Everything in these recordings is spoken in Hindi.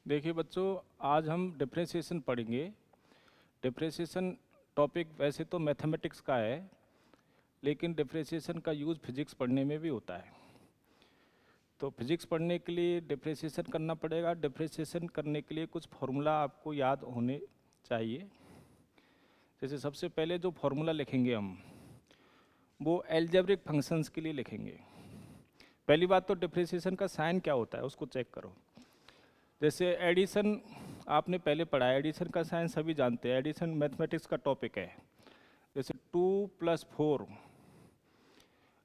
देखिए बच्चों, आज हम डिफरेंशिएशन पढ़ेंगे। डिफरेंशिएशन टॉपिक वैसे तो मैथमेटिक्स का है, लेकिन डिफरेंशिएशन का यूज़ फिजिक्स पढ़ने में भी होता है। तो फिजिक्स पढ़ने के लिए डिफरेंशिएशन करना पड़ेगा। डिफरेंशिएशन करने के लिए कुछ फार्मूला आपको याद होने चाहिए। जैसे सबसे पहले जो फार्मूला लिखेंगे हम, वो एल्जेब्रिक फंक्शंस के लिए लिखेंगे। पहली बात तो डिफरेंशिएशन का साइन क्या होता है उसको चेक करो। जैसे एडिशन आपने पहले पढ़ा है, एडिशन का साइन सभी जानते हैं, एडिशन मैथमेटिक्स का टॉपिक है। जैसे 2 + 4,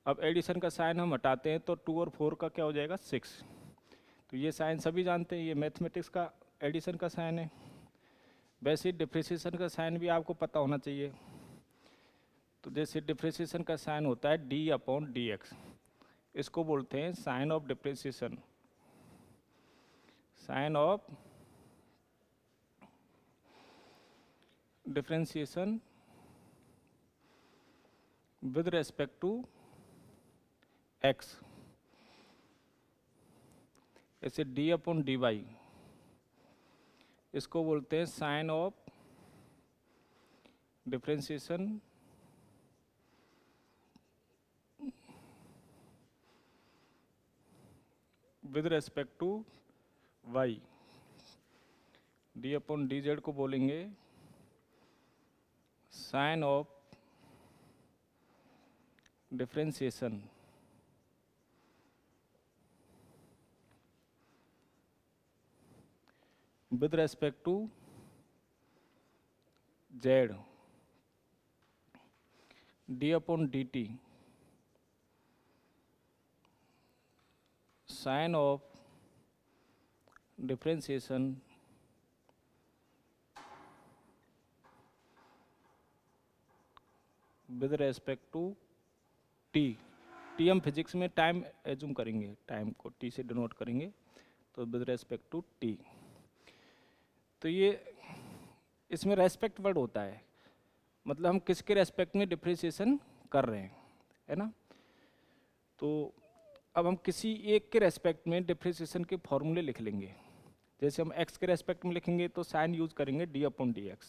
अब एडिशन का साइन हम हटाते हैं तो 2 और 4 का क्या हो जाएगा 6। तो ये साइन सभी जानते हैं, ये मैथमेटिक्स का एडिशन का साइन है। वैसे डिफरेंशिएशन का साइन भी आपको पता होना चाहिए। तो जैसे डिफरेंशिएशन का साइन होता है d/dx, इसको बोलते हैं sign of differentiation. Sign of differentiation with respect to x, ऐसे d/dy, इसको बोलते हैं sign of differentiation with respect to y। d/dz को बोलेंगे sign of differentiation with respect to z, d/dt sign of differentiation with respect to t। t हम फिजिक्स में टाइम एज्यूम करेंगे, टाइम को t से डिनोट करेंगे, तो विद रेस्पेक्ट टू t। तो ये इसमें रेस्पेक्ट वर्ड होता है, मतलब हम किसके रेस्पेक्ट में डिफरेंशिएशन कर रहे हैं, है ना। तो अब हम किसी एक के रेस्पेक्ट में डिफरेंशिएशन के फॉर्मूले लिख लेंगे। जैसे हम x के रेस्पेक्ट में लिखेंगे तो साइन यूज करेंगे d/dx।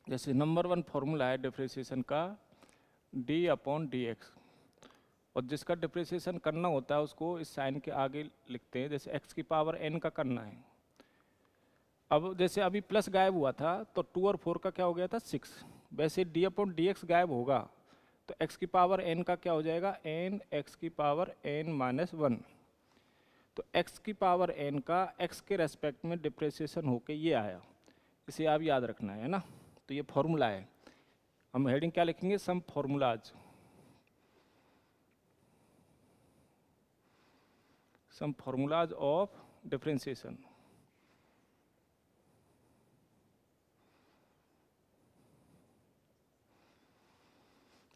जैसे नंबर 1 फॉर्मूला है डिफरेंशिएशन का d/dx, और जिसका डिफरेंशिएशन करना होता है उसको इस साइन के आगे लिखते हैं। जैसे x की पावर n का करना है। अब जैसे अभी प्लस गायब हुआ था तो 2 और 4 का क्या हो गया था 6। वैसे d/dx गायब होगा तो x की पावर n का क्या हो जाएगा n x की पावर n-1। तो x की पावर n का x के रेस्पेक्ट में डिफरेंशिएशन होके ये आया, इसे आप याद रखना है ना। तो ये फॉर्मूला है। हम हेडिंग क्या लिखेंगे, some formulas, some formulas of differentiation.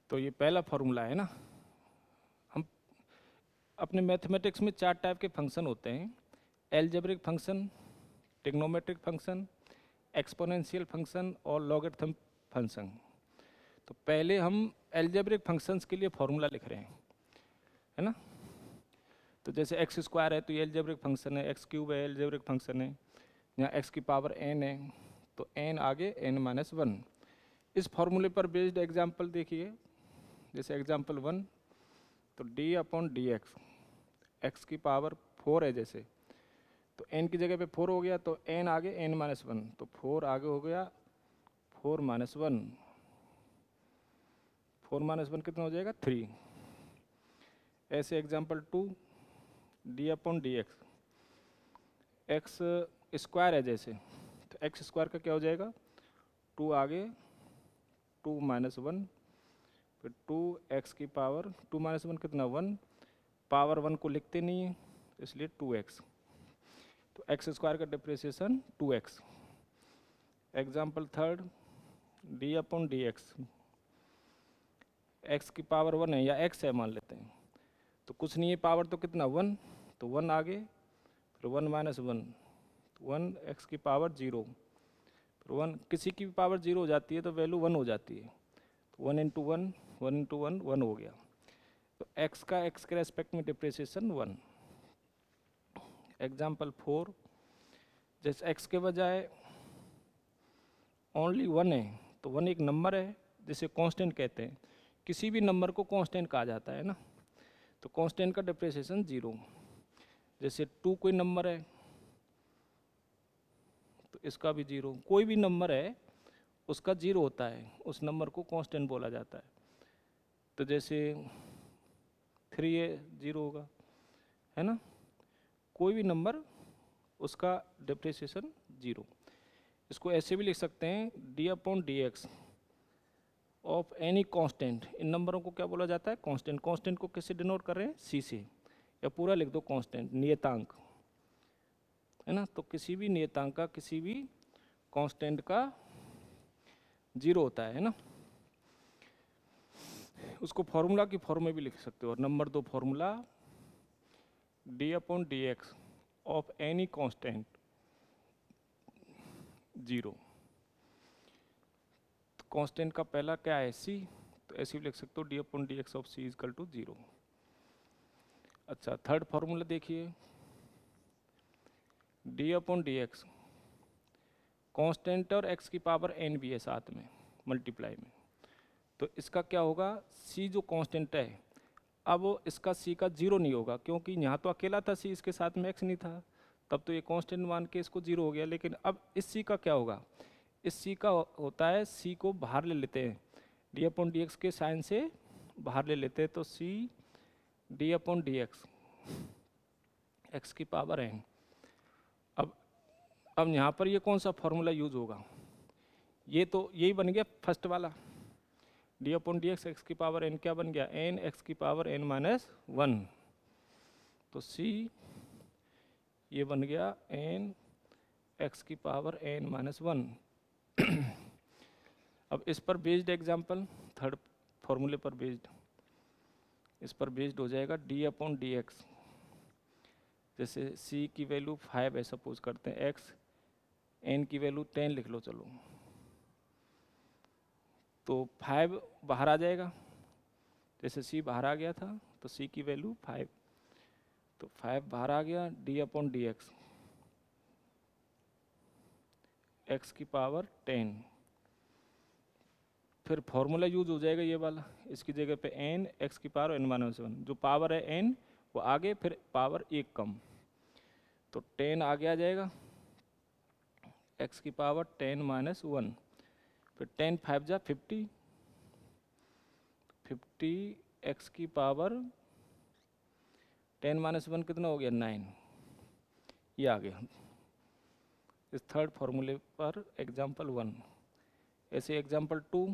तो ये पहला फॉर्मूला है ना। हम अपने मैथमेटिक्स में 4 टाइप के फंक्शन होते हैं, algebraic function, trigonometric function, exponential function और लॉगरिथम फंक्शन। तो पहले हम एल्जेब्रिक फंक्शंस के लिए फॉर्मूला लिख रहे हैं, है ना। तो जैसे x² है तो ये एल्जेब्रिक फंक्शन है, x³ है एल्जेब्रिक फंक्शन है, यहाँ x की पावर n है तो n आगे n-1। इस फॉर्मूले पर बेस्ड एग्जाम्पल देखिए। जैसे एग्जाम्पल 1, तो d/dx, x की पावर 4 है जैसे, तो n की जगह पे 4 हो गया तो n आगे n-1, तो 4 आगे हो गया 4-1। 4-1 कितना हो जाएगा 3। ऐसे एग्जाम्पल 2, d/dx, x² है जैसे, तो x² का क्या हो जाएगा 2 आगे 2-1, फिर 2x की पावर 2-1 कितना 1, पावर 1 को लिखते नहीं है इसलिए 2x, तो x² का differentiation 2x। Example 3, d/dx, x की पावर 1 है या x है मान लेते हैं, तो कुछ नहीं है पावर तो कितना 1, तो 1 आगे फिर 1 माइनस 1, 1 x की पावर 0, फिर 1 किसी की भी पावर 0 हो जाती है तो वैल्यू 1 हो जाती है, तो 1 इंटू 1, 1 इंटू 1, 1 हो गया। तो x का x के रेस्पेक्ट में डिप्रिसिएशन 1। एग्जाम्पल 4, जैसे x के बजाय ओनली 1 है, तो 1 एक नंबर है जिसे कांस्टेंट कहते हैं, किसी भी नंबर को कांस्टेंट कहा जाता है ना, तो कांस्टेंट का डिप्रिसिएशन 0। जैसे 2 कोई नंबर है तो इसका भी 0, कोई भी नंबर है उसका 0 होता है, उस नंबर को कांस्टेंट बोला जाता है। तो जैसे 3 है 0 होगा, है ना, कोई भी नंबर उसका डिप्रिसिएशन 0। इसको ऐसे भी लिख सकते हैं, d/dx ऑफ एनी कांस्टेंट। इन नंबरों को क्या बोला जाता है, कांस्टेंट। कांस्टेंट को किससे डिनोट कर रहे हैं, c से, या पूरा लिख दो कांस्टेंट, नियतांक, है ना। तो किसी भी नियतांक का, किसी भी कांस्टेंट का 0 होता है ना। उसको फॉर्मूला की फॉर्म में भी लिख सकते हो। और number 2 formula, d/dx of any constant 0। Constant का पहला क्या है, c, तो ऐसे भी लिख सकते हो, d/dx of c equal to 0। अच्छा, थर्ड फॉर्मूला देखिए, d/dx, कांस्टेंट और x की पावर n भी है साथ में, मल्टीप्लाई में, तो इसका क्या होगा, c जो कांस्टेंट है, अब इसका c का 0 नहीं होगा, क्योंकि यहाँ तो अकेला था c, इसके साथ में x नहीं था, तब तो ये कांस्टेंट मान के इसको 0 हो गया। लेकिन अब इस c का क्या होगा, इस c का होता है, c को बाहर ले लेते हैं, d/dx के साइन से बाहर ले लेते हैं, तो c d/dx x की पावर n। अब यहाँ पर ये कौन सा फॉर्मूला यूज होगा, ये तो यही बन गया फर्स्ट वाला, d/dx x की पावर n क्या बन गया, n x की पावर n माइनस 1, तो c ये बन गया n x की पावर n माइनस 1। अब इस पर बेस्ड एग्जाम्पल, थर्ड फॉर्मूले पर बेस्ड, इस पर बेस्ड हो जाएगा d/dx, जैसे c की वैल्यू 5 है सपोज करते हैं, x n की वैल्यू 10 लिख लो चलो, तो 5 बाहर आ जाएगा, जैसे c बाहर आ गया था तो c की वैल्यू 5, तो 5 बाहर आ गया, d/dx x की पावर 10, फिर फॉर्मूला यूज हो जाएगा ये वाला, इसकी जगह पे n x की पावर n माइनस 1, जो पावर है n वो आगे, फिर पावर 1 कम, तो 10 आगे आ जाएगा, x की पावर 10 माइनस 1, फिर 10 5 जा 50, 50 x की पावर 10 माइनस 1 कितना हो गया, 9, ये आ गया इस थर्ड फॉर्मूले पर एग्जाम्पल 1। ऐसे एग्जाम्पल 2,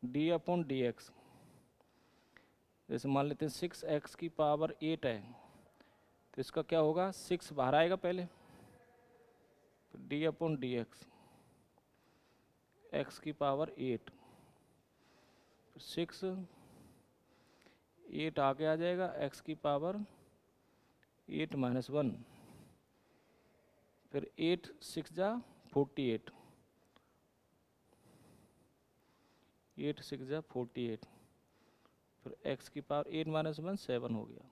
d/dx, जैसे मान लेते हैं 6x की पावर 8 है, तो इसका क्या होगा, 6 बाहर आएगा पहले, तो d/dx x की पावर 8, 6 8 आगे आ जाएगा, x की पावर 8 माइनस 1, फिर 8 6 जा 48, 8 6 जा 48, फिर x की पावर 8 माइनस 1 7 हो गया,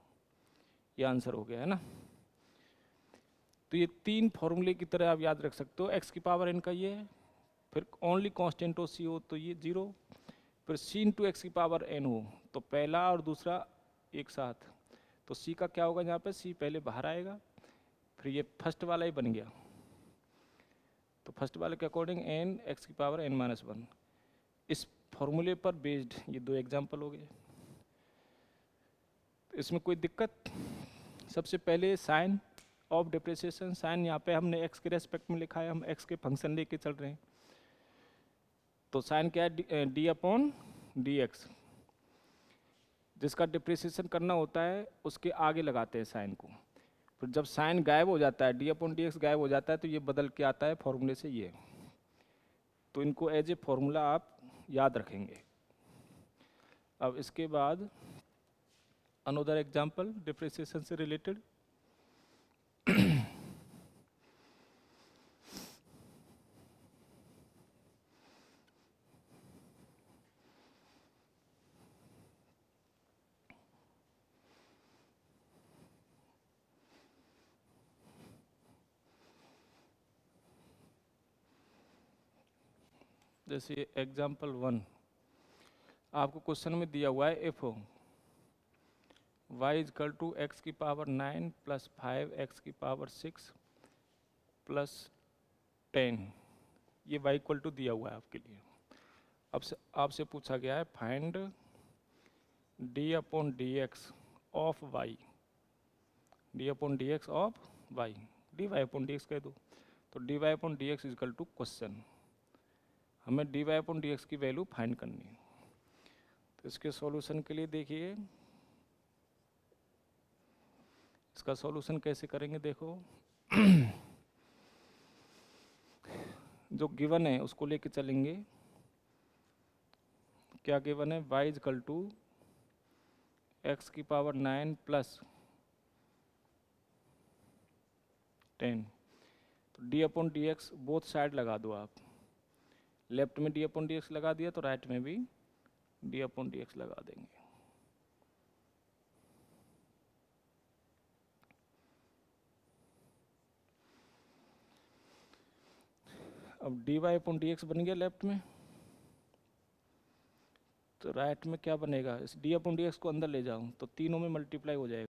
ये आंसर हो गया, है ना। तो ये 3 फॉर्मूले की तरह आप याद रख सकते हो, x की पावर n का ये है, फिर ओनली कांस्टेंट हो c हो तो ये 0, फिर c इंटू एक्स की पावर n हो तो पहला और दूसरा एक साथ, तो c का क्या होगा, यहाँ पे c पहले बाहर आएगा, फिर ये फर्स्ट वाला ही बन गया, तो फर्स्ट वाले के अकॉर्डिंग n x की पावर n माइनस 1। इस फॉर्मूले पर बेस्ड ये 2 एग्जाम्पल हो गए। इसमें कोई दिक्कत, सबसे पहले साइन ऑफ डिप्रिसिएशन, साइन यहाँ पे हमने x के रेस्पेक्ट में लिखा है, हम x के फंक्शन लेके चल रहे हैं, तो साइन क्या है, d/dx, जिसका डिप्रिसिएशन करना होता है उसके आगे लगाते हैं साइन को, फिर जब साइन गायब हो जाता है, d/dx गायब हो जाता है, तो ये बदल के आता है फॉर्मूले से ये, तो इनको एज ए फॉर्मूला आप याद रखेंगे। अब इसके बाद अनदर एग्जाम्पल डिप्रिसिएशन से रिलेटेड, जैसे एग्जाम्पल 1, आपको क्वेश्चन में दिया हुआ है if y is equal to x की पावर 9 प्लस 5 एक्स की पावर 6 प्लस 10, ये y इक्वल टू दिया हुआ है आपके लिए। अब से आपसे पूछा गया है find d upon D x of y, d upon D x of y, d Y upon D x कह दो। तो d Y upon D x is equal to question, हमें d Y upon D x की वैल्यू फाइंड करनी है। तो इसके सॉल्यूशन के लिए देखिए, इसका सॉल्यूशन कैसे करेंगे देखो। जो गिवन है उसको लेके चलेंगे। क्या गिवन है, y इजकल टू एक्स की पावर 9 प्लस 10। तो D upon D x both side लगा दो आप, लेफ्ट में डी अपॉन डी एक्स लगा दिया तो राइट में भी डी अपॉन डी एक्स लगा देंगे। अब D Y upon D X बन गया लेफ्ट में, तो राइट में क्या बनेगा, इस डी अपॉन डी एक्स को अंदर ले जाऊं तो तीनों में मल्टीप्लाई हो जाएगा।